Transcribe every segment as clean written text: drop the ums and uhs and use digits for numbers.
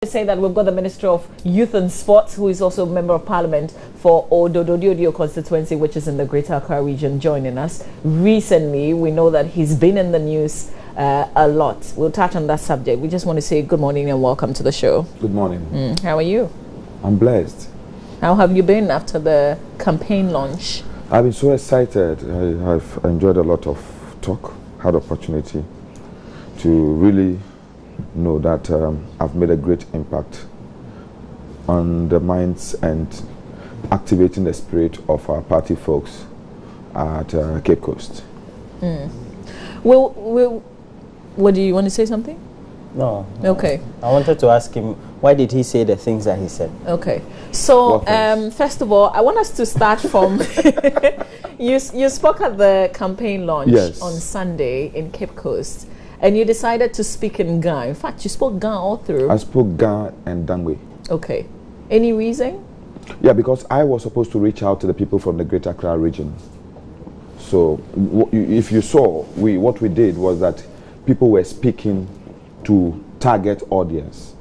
say that we've got the Minister of Youth and Sports, who is also a Member of Parliament for Odododio constituency, which is in the Greater Accra region, joining us. Recently, we know that he's been in the news a lot. We'll touch on that subject. We just want to say good morning and welcome to the show. Good morning. How are you? I'm blessed. How have you been after the campaign launch? I've been so excited. I've enjoyed a lot of talk, had opportunity to really know that I've made a great impact on the minds and activating the spirit of our party folks at Cape Coast. Well, what do you want to say something? No. Okay. I wanted to ask him, why did he say the things that he said? Okay. So, first of all, I want us to start from... you spoke at the campaign launch on Sunday in Cape Coast, and you decided to speak in Ga. In fact, you spoke Ga all through. I spoke Ga and Dangwe. Okay. Any reason? Yeah, because I was supposed to reach out to the people from the Greater Accra region. So, if you saw, what we did was that people were speaking to target audience.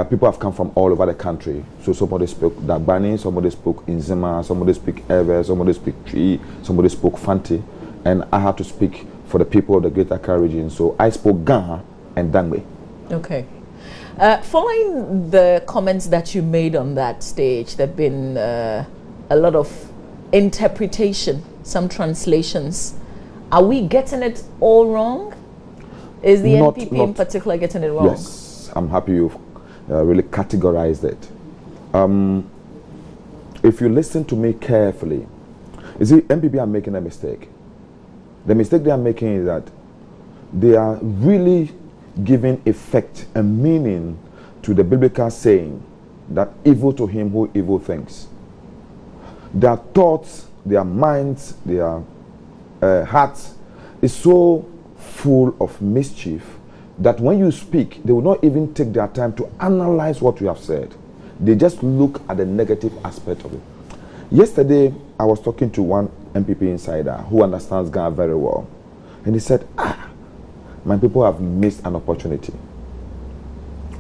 People have come from all over the country. So somebody spoke Dagbani, somebody spoke Inzima, somebody spoke Ever, somebody spoke Tree, somebody spoke Fanti, and I had to speak for the people of the Greater Accra region. So I spoke Ga and Dangwe. Okay. Following the comments that you made on that stage, there have been a lot of interpretation, some translations. Are we getting it all wrong? Is the NPP in particular getting it wrong? Yes, I'm happy you've really categorized it. If you listen to me carefully, you see, NPP are making a mistake. The mistake they are making is that they are really giving effect and meaning to the biblical saying that evil to him who evil thinks. Their thoughts, their minds, their hearts is so full of mischief that when you speak, they will not even take their time to analyze what you have said. They just look at the negative aspect of it. Yesterday, I was talking to one MPP insider who understands Ghana very well. And he said, my people have missed an opportunity.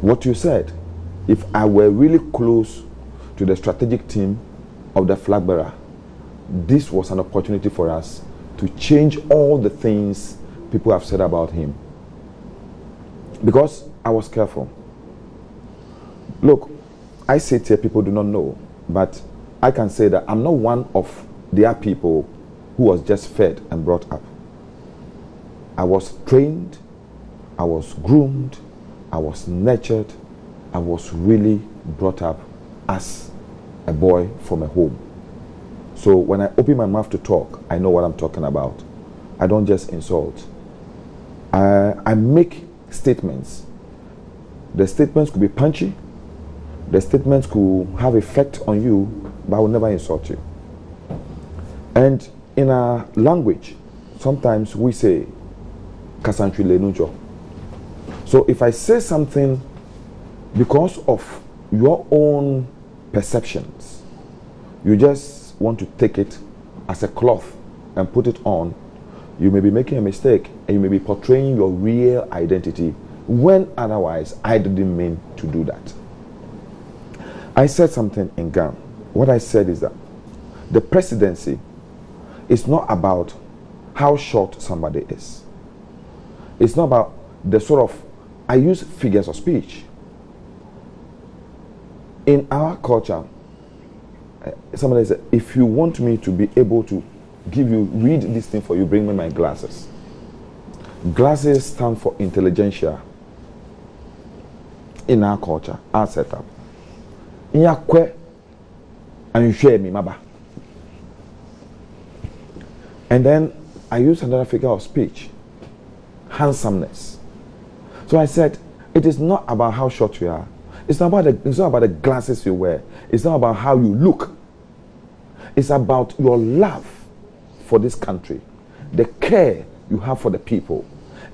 What you said, if I were really close to the strategic team of the flag bearer, this was an opportunity for us to change all the things people have said about him. Because I was careful. Look, I sit here, people do not know, but I can say that I'm not one of their people who was just fed and brought up. I was trained, I was groomed, I was nurtured, I was really brought up as a boy from a home. So when I open my mouth to talk, I know what I'm talking about. I don't just insult. I make statements. The statements could be punchy. The statements could have effect on you, but I will never insult you. And in our language, sometimes we say, Kasantri Lenujo. So if I say something because of your own perceptions, you just want to take it as a cloth and put it on, you may be making a mistake and you may be portraying your real identity when otherwise I didn't mean to do that. I said something in Ghana. What I said is that the presidency is not about how short somebody is. It's not about the sort of, I use figures of speech. In our culture, somebody said, if you want me to be able to read this thing for you, bring me my glasses. Glasses stand for intelligentsia in our culture, our setup. In your kwe, and you share me, maba. And then I use another figure of speech, handsomeness. So I said, it is not about how short you are. It's not about the glasses you wear. It's not about how you look. It's about your love for this country, the care you have for the people,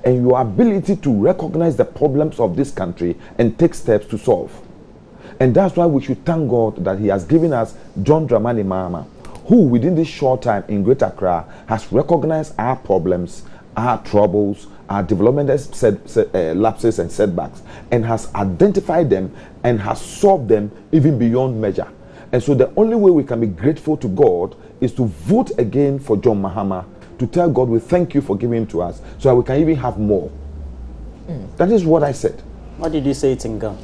and your ability to recognize the problems of this country and take steps to solve. And that's why we should thank God that He has given us John Dramani Mahama, who within this short time in Greater Accra has recognized our problems our troubles, our development lapses and setbacks, and has identified them and has solved them even beyond measure. And so the only way we can be grateful to God is to vote again for John Mahama, to tell God we thank you for giving him to us, so that we can even have more. That is what I said. What did you say it in Ghana?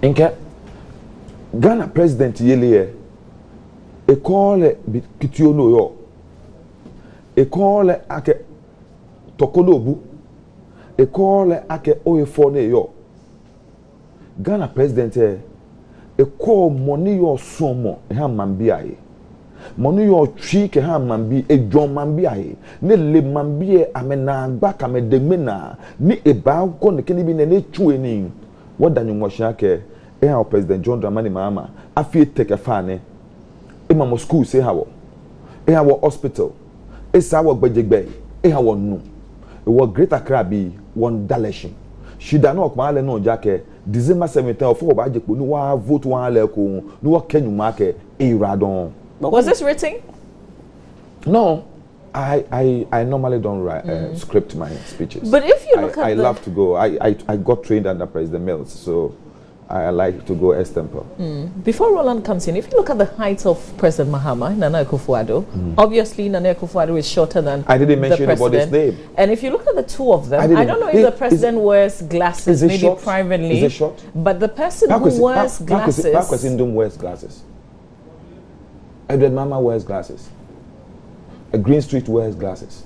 Inke, Ghana President Yele, a call Kitiono yo, a call ake Tokonobu, a call ake Oyefone yo. Ghana President a call money your somo, a ham mambiae. Money your cheek, a ham mambi, a John mambiae. Ne le mambie, amena, back, ame demena, ni a bow, con, can be ne chewing. What dan you moshake, a President John Dramani Mahama, I feel take a fan, a school say how, a hospital, a sour budget bay, a how no. It was greater crabby, one dalashing. She done not mile no jacket. December 17th or 4 budget, no vote one leko, no can you market a radon. Was this written? No, I normally don't write script my speeches. But if you look at I love to go. I got trained under President Mills, so I like to go extempore. Before Roland comes in, if you look at the height of President Mahama, Nana Akufo-Addo, obviously Nana Akufo-Addo is shorter than I didn't mention anybody's name. And if you look at the two of them, I don't know if the president wears glasses, maybe short? Privately. Is it short? But the person who wears glasses... Pakwesindum wears glasses. Edward Mama wears glasses. A Green Street wears glasses.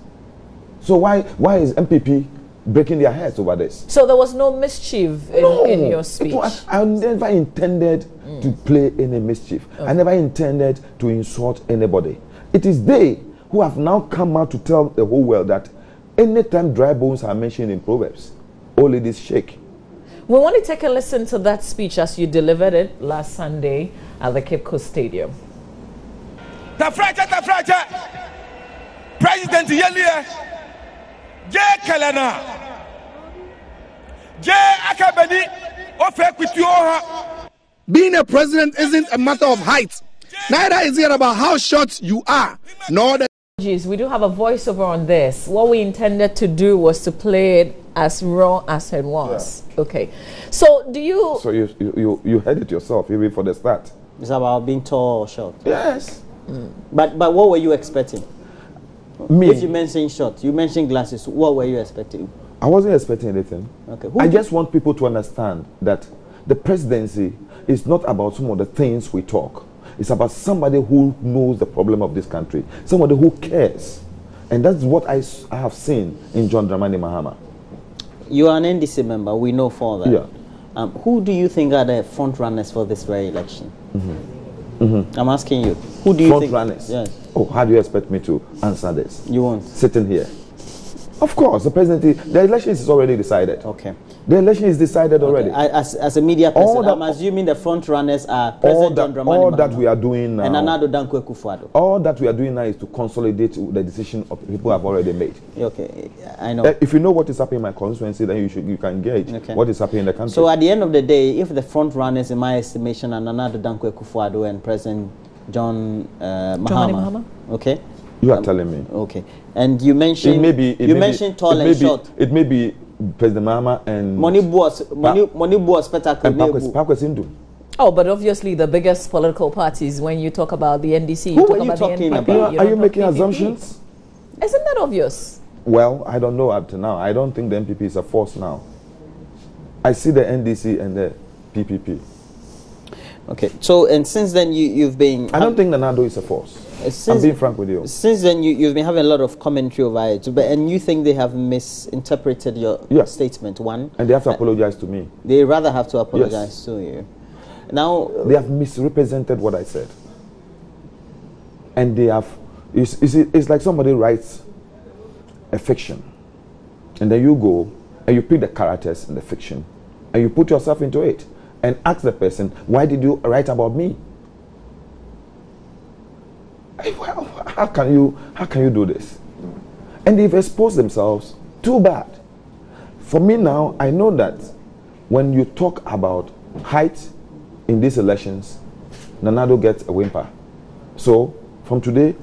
So why is MPP breaking their heads over this? So there was no mischief in your speech? I never intended to play any mischief. Okay. I never intended to insult anybody. It is they who have now come out to tell the whole world that anytime dry bones are mentioned in Proverbs, all ladies shake. We want to take a listen to that speech as you delivered it last Sunday at the Cape Coast Stadium. Tafraja, President Yelia, J. Kalana, J. Akabani, of Equitioha. Being a president isn't a matter of height. Neither is it about how short you are, nor the... We do have a voiceover on this. What we intended to do was to play it as raw as it was. Yeah. Okay. So do you... So you heard it yourself, even for the start. It's about being tall or short. Yes. But what were you expecting? Me. If you mentioned short, you mentioned glasses, what were you expecting? I wasn't expecting anything. Okay. I just want people to understand that the presidency is not about some of the things we talk. It's about somebody who knows the problem of this country, somebody who cares. And that's what I have seen in John Dramani Mahama. You are an NDC member, we know for that. Yeah. Who do you think are the front runners for this very election? I'm asking you. Who do you think? Front runners? Yes. Oh, how do you expect me to answer this? You won't. Sitting here. Of course, the election is already decided. Okay. The election is decided already. As a media person, I'm assuming the front runners are President John Dramani Mahama. All that we are doing now. And Nana Dankwa Akufo-Addo. All that we are doing now is to consolidate the decision of people have already made. Okay, I know. If you know what is happening in my constituency, then you can gauge what is happening in the country. So at the end of the day, if the front runners, in my estimation, are Nana Dankwa Akufo-Addo and President John Mahama, okay? You are telling me. Okay. And you mentioned tall and short. It may be President Mahama and money boss spectacle. Oh, but obviously the biggest political parties, when you talk about the NDC, who are you talking about? Are you making assumptions? Isn't that obvious? Well, I don't know up to now. I don't think the NPP is a force now. I see the NDC and the PPP. Okay, so and since then you've been... I don't think the NADO is a force. I'm being frank with you. Since then you've been having a lot of commentary over it, and you think they have misinterpreted your statement, one. And they have to apologize to me. They rather have to apologize to you. Now... They have misrepresented what I said. And they have... You see, it's like somebody writes a fiction, and then you go and you pick the characters in the fiction, and you put yourself into it. And ask the person, why did you write about me? Well, how can you do this? And they've exposed themselves. Too bad. For me now, I know that when you talk about height in these elections, Nanado gets a whimper. So from today,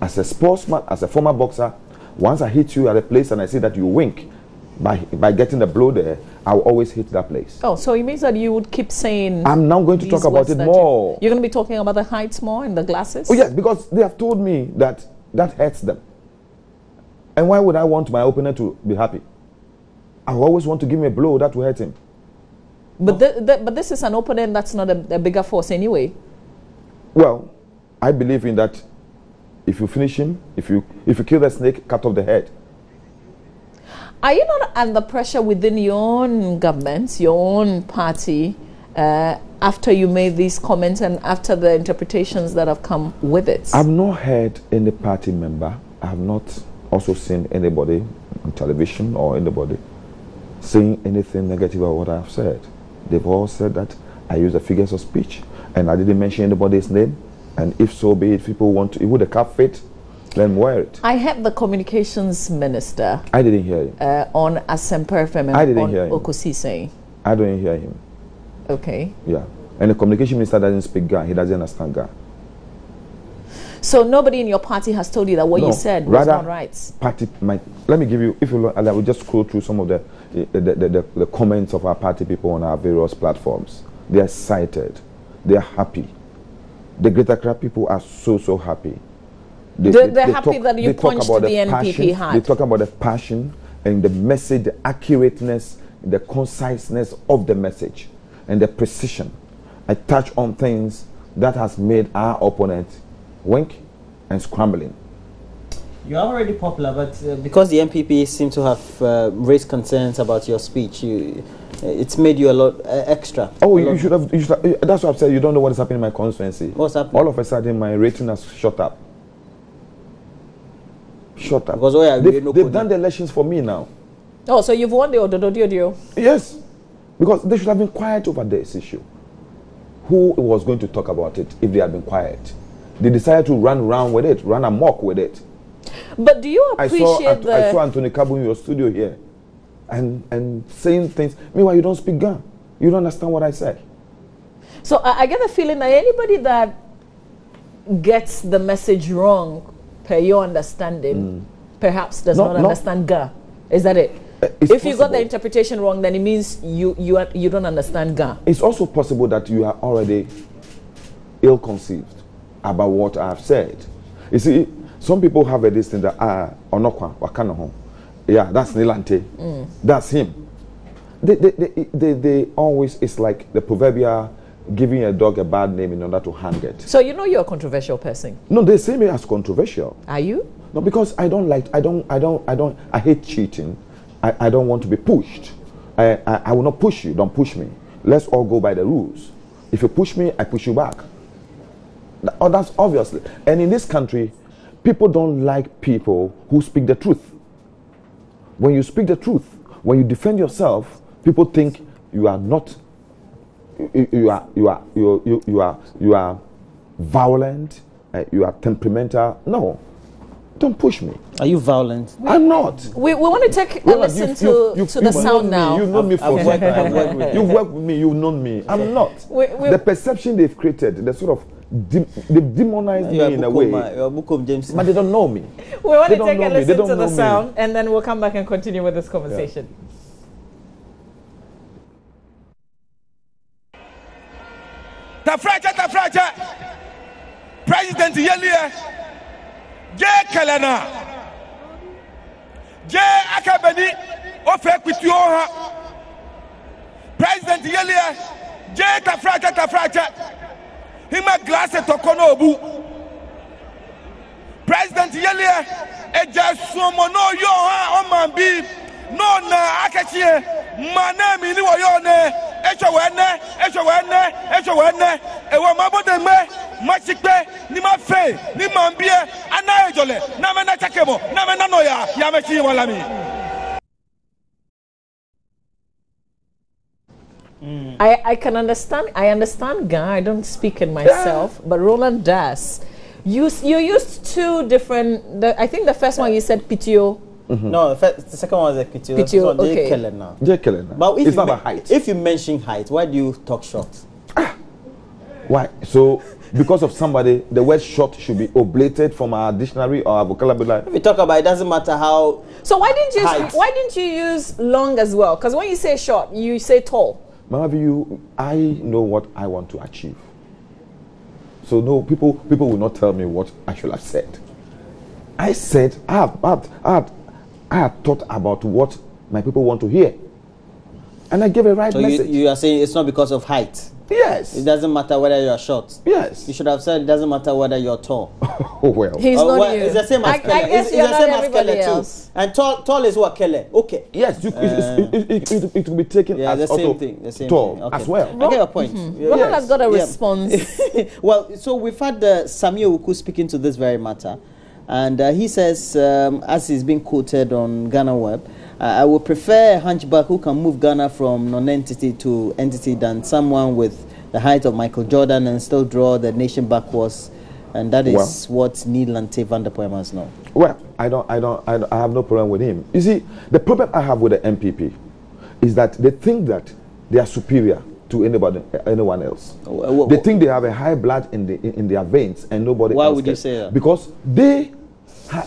as a sportsman, as a former boxer, Once I hit you at a place and I see that you wink, by getting the blow there, I will always hit that place. Oh, so it means that you would keep saying... I'm now going to talk about it more. You're going to be talking about the heights more and the glasses? Oh, yes, because they have told me that hurts them. And why would I want my opponent to be happy? I always want to give him a blow that will hurt him. But, but this is an opponent that's not a bigger force anyway. Well, I believe in that. If you finish him, if you kill the snake, cut off the head. Are you not under pressure within your own government, your own party, after you made these comments and after the interpretations that have come with it? I've not heard any party member. I have not also seen anybody on television or anybody saying anything negative about what I've said. They've all said that I use the figures of speech and I didn't mention anybody's name. And if so be it, people want to, would the cap fit? Let them wear it. I had the communications minister. I didn't hear him. On Asemper FM and on Okosi saying. I didn't hear him. Okay. Yeah. And the communication minister doesn't speak Ga. He doesn't understand Ga. So nobody in your party has told you that what you said was not right? Let me give you, if you look, I will just scroll through some of the comments of our party people on our various platforms. They are excited. They are happy. The Greater Accra people are so happy. They're happy that you punched the NPP hard. They talk about the passion and the message, the accurateness, the conciseness of the message, and the precision. I touch on things that has made our opponent wink and scrambling. You are already popular, but because the MPP seem to have raised concerns about your speech, it's made you a lot extra. Oh, you should have. That's what I've said. You don't know what is happening in my constituency. What's happening? All of a sudden, my rating has shot up. Shut up. Because they've done the elections for me now. Oh, so you've won the Odododio? Yes. Because they should have been quiet over this issue. Who was going to talk about it if they had been quiet? They decided to run around with it, run amok with it. But do you appreciate I saw Anthony Kabu in your studio here and saying things. Meanwhile, you don't speak Ga. You don't understand what I said. So I get the feeling that anybody that gets the message wrong, per your understanding, perhaps does not understand Ga. Is that it? If you got the interpretation wrong, then it means you don't understand Ga. It's also possible that you are already ill-conceived about what I have said. You see, some people have a this thing that Onokwa Wakanoho. Yeah, that's Nii Lante. That's him. They always, it's like the proverbial giving a dog a bad name in order to hang it. So you know you're a controversial person. No, they see me as controversial. Are you? No, because I hate cheating. I don't want to be pushed. I will not push you. Don't push me. Let's all go by the rules. If you push me, I push you back. That's obviously. And in this country, people don't like people who speak the truth. When you speak the truth, when you defend yourself, people think you are not. You are violent. You are temperamental. No, don't push me. Are you violent? I'm not. We want to take a listen to the sound now. You've known me for what I've worked with. You've worked with me. You've known me. I'm not. The perception they've created, the sort of they've demonized me in a way. But they don't know me. We want to take a listen to the sound, and then we'll come back and continue with this conversation. Yeah. Tafraja President Yelia J Kalana J Akabeni Ofe Kwitioha President Yelia J Tafraja Hima glass tokono obu President Yelia Eja Sumono yo ha omambi no na akachie manami ni woyone Echowene, ewa mabode me, machikpe, ni mafe, ni mambie, ana ejole, na mena chakemo, na mena noya, ya mechi walami. I can understand. I understand Ga. I don't speak it myself, but Roland does. You used two different. I think the first one you said PTO. No, the second one is a PTO. Okay. J Kelena. But it's not about height. If you mention height, why do you talk short? Why? So, because of somebody, the word short should be oblated from our dictionary or our vocabulary. If we talk about it, doesn't matter how. So why didn't height. you use long as well? Because when you say short, you say tall. Mama, I know what I want to achieve. So no, people will not tell me what I should have said. I said I had thought about what my people want to hear, and I gave a right message. You are saying it's not because of height. Yes. It doesn't matter whether you are short. Yes. You should have said it doesn't matter whether you're tall. Oh well. He's not well, you. It's the same as Kele. I guess it's you're the not same as everybody Kele else. too. And tall is what Kele. Okay. Yes, it will be taken as the same also thing. The same tall thing. Okay. as well. I get your point. Ronald has got a response. Well, so we've had Samuel Uku speaking to this very matter, and he says, as he's been quoted on Ghana Web, I would prefer a hunchback who can move Ghana from non-entity to entity than someone with the height of Michael Jordan and still draw the nation backwards, and that is what Nii Lante Vandepuye must know. Well, I have no problem with him. You see, the problem I have with the MPP is that they think that they are superior to anyone else. They think they have a high blood in their veins and nobody else. Why would you say that? Because they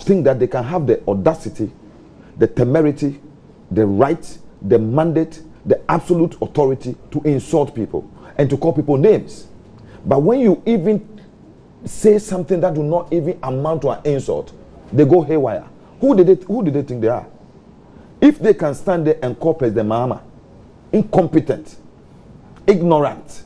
think that they can have the audacity, the temerity, the right, the mandate, the absolute authority to insult people and to call people names. But when you even say something that do not even amount to an insult, they go haywire. Who did they think they are? If they can stand there and call President Mahama incompetent, ignorant,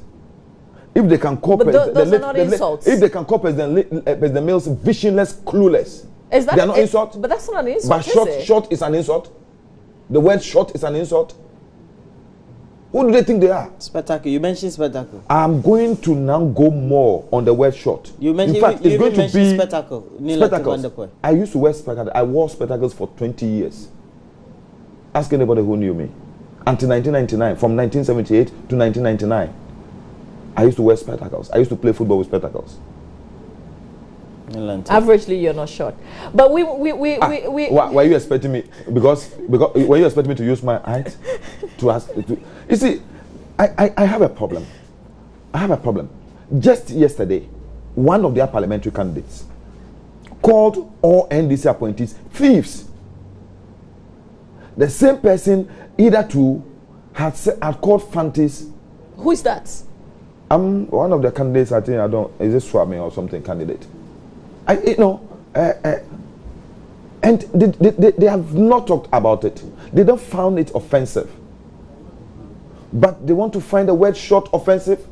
if they can call those are not insults. If they can call President Mills visionless, clueless, they are not insults. But that's not an insult. But short is an insult. The word short is an insult. Who do they think they are? Spectacle. You mentioned spectacle. I'm going to now go more on the word short. You mentioned, in fact, it's going to be spectacle. Spectacles. I used to wear spectacles. I wore spectacles for 20 years. Ask anybody who knew me. Until 1999, from 1978 to 1999, I used to wear spectacles. I used to play football with spectacles. Averagely, you're not short. But we were you expecting me? Because were you expecting me to use my height to ask? You see, I have a problem. I have a problem. Just yesterday, one of their parliamentary candidates called all NDC appointees thieves. The same person either two had called Fantis. Who is that? One of the candidates. I think is it Swami or something candidate. And they have not talked about it. They don't found it offensive. But they want to find the word short offensive.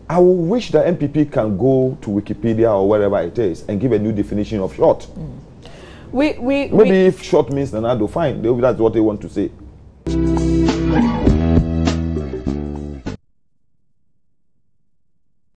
I will wish the MPP can go to Wikipedia or wherever it is and give a new definition of short. Maybe if short means Nanado, fine. That's what they want to say.